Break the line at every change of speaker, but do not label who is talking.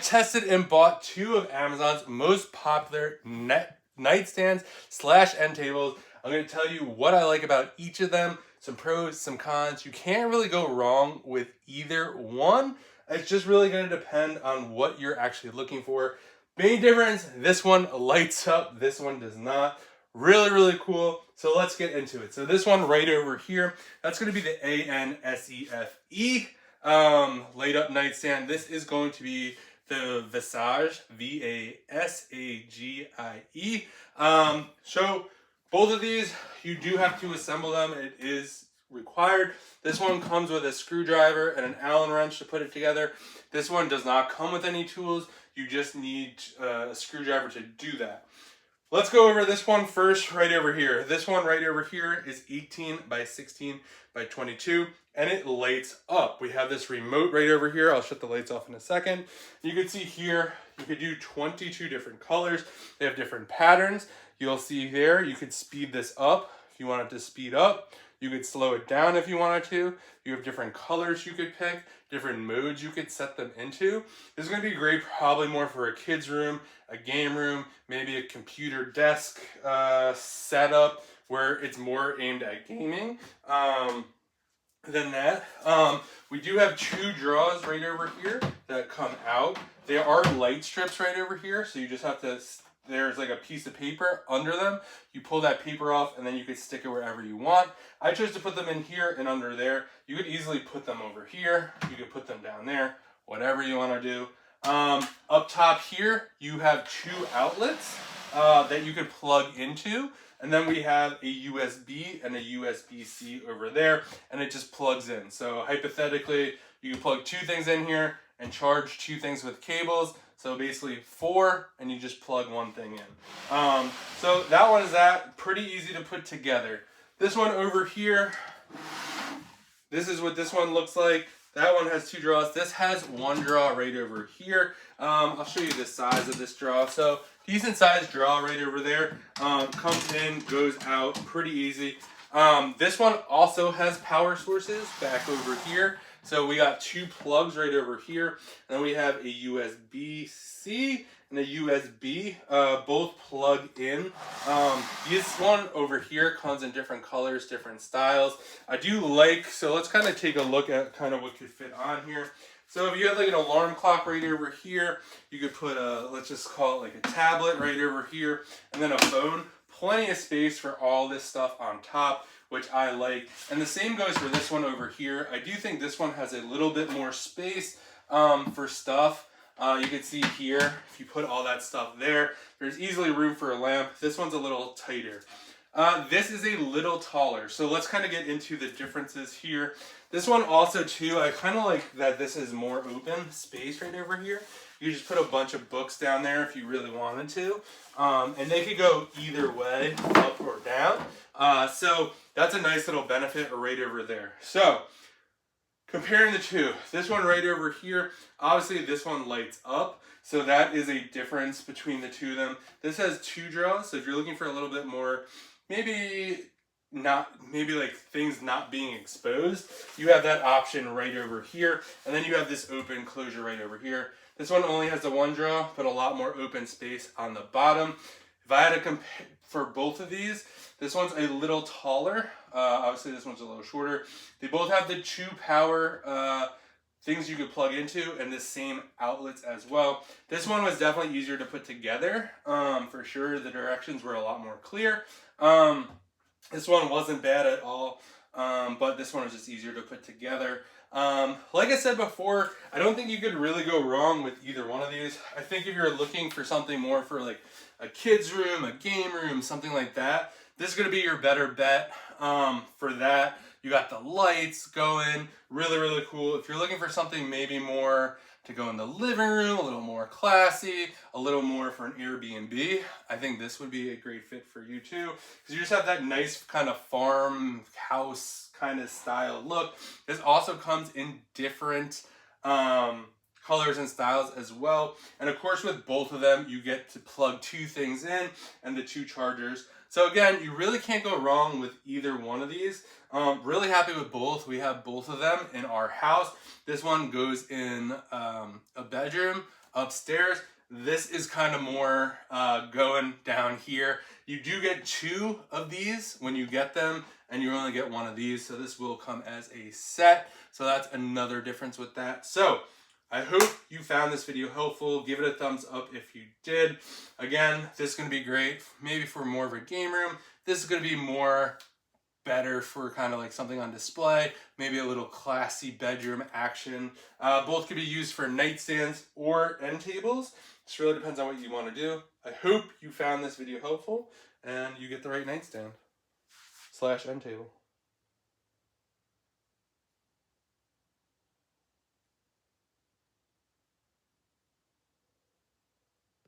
tested and bought two of Amazon's most popular nightstands slash end tables. I'm going to tell you what I like about each of them, some pros, some cons. You can't really go wrong with either one. It's just really going to depend on what you're actually looking for. Main difference, this one lights up, this one does not. Really, really cool. So let's get into it. So this one right over here, that's going to be the ANSEFE laid up nightstand. This is going to be the Vasagie, Vasagie. So both of these, you do have to assemble them. It is required. This one comes with a screwdriver and an Allen wrench to put it together. This one does not come with any tools. You just need a screwdriver to do that. Let's go over this one first, right over here. This one right over here is 18 by 16 by 22, and it lights up. We have this remote right over here. I'll shut the lights off in a second. You can see here, you could do 22 different colors. They have different patterns. You'll see there, you could speed this up if you wanted to speed up. You could slow it down if you wanted to. You have different colors you could pick, different modes you could set them into. This is going to be great probably more for a kid's room, a game room, maybe a computer desk setup where it's more aimed at gaming than that. We do have two drawers right over here that come out. There are light strips right over here, so you just have to, there's like a piece of paper under them. You pull that paper off and then you can stick it wherever you want. I chose to put them in here and under there. You could easily put them over here. You could put them down there, whatever you want to do. Up top here, you have two outlets that you could plug into. And then we have a USB and a USB-C over there, and it just plugs in. So hypothetically, you can plug two things in here and charge two things with cables. So basically 4, and you just plug one thing in. So that one is that. Pretty easy to put together. This one over here, this is what this one looks like. That one has two drawers. This has one drawer right over here. I'll show you the size of this drawer. So decent sized drawer right over there. Comes in, goes out, pretty easy. This one also has power sources back over here. So we got two plugs right over here. And then we have a USB-C and a USB, both plug in. This one over here comes in different colors, different styles. I do like, so let's kind of take a look at kind of what could fit on here. So if you have like an alarm clock right over here, you could put a, let's just call it like a tablet right over here, and then a phone. Plenty of space for all this stuff on top, which I like. And the same goes for this one over here. I do think this one has a little bit more space for stuff. You can see here, if you put all that stuff there, there's easily room for a lamp. This one's a little tighter. This is a little taller. So let's kind of get into the differences here. This one also too, I kind of like that this is more open space right over here. You just put a bunch of books down there if you really wanted to. And they could go either way, up or down. So that's a nice little benefit right over there. So comparing the two, this one right over here, obviously this one lights up. So that is a difference between the two of them. This has two drawers. So if you're looking for a little bit more, maybe like things not being exposed, you have that option right over here. And then you have this open closure right over here. This one only has the one drawer, but a lot more open space on the bottom. If I had to compare for both of these, this one's a little taller. Obviously this one's a little shorter. They both have the two power things you could plug into and the same outlets as well. This one was definitely easier to put together, for sure. The directions were a lot more clear. This one wasn't bad at all, but this one was just easier to put together. Like I said before, I don't think you could really go wrong with either one of these. I think if you're looking for something more for like a kid's room, a game room, something like that, this is going to be your better bet for that. You got the lights going, really, really cool. If you're looking for something maybe more to go in the living room, a little more classy, a little more for an Airbnb, I think this would be a great fit for you too, because you just have that nice kind of farmhouse kind of style look. This also comes in different colors and styles as well. And of course with both of them, you get to plug two things in and the two chargers. So again, you really can't go wrong with either one of these. Really happy with both. We have both of them in our house. This one goes in a bedroom. upstairs. This is kind of more going down here. You do get 2 of these when you get them, and you only get 1 of these. So this will come as a set. So that's another difference with that. So I hope you found this video helpful. Give it a thumbs up if you did. Again, this is going to be great maybe for more of a game room. This is going to be more better for kind of like something on display, maybe a little classy bedroom action. Both could be used for nightstands or end tables. This really depends on what you want to do. I hope you found this video helpful and you get the right nightstand / end table.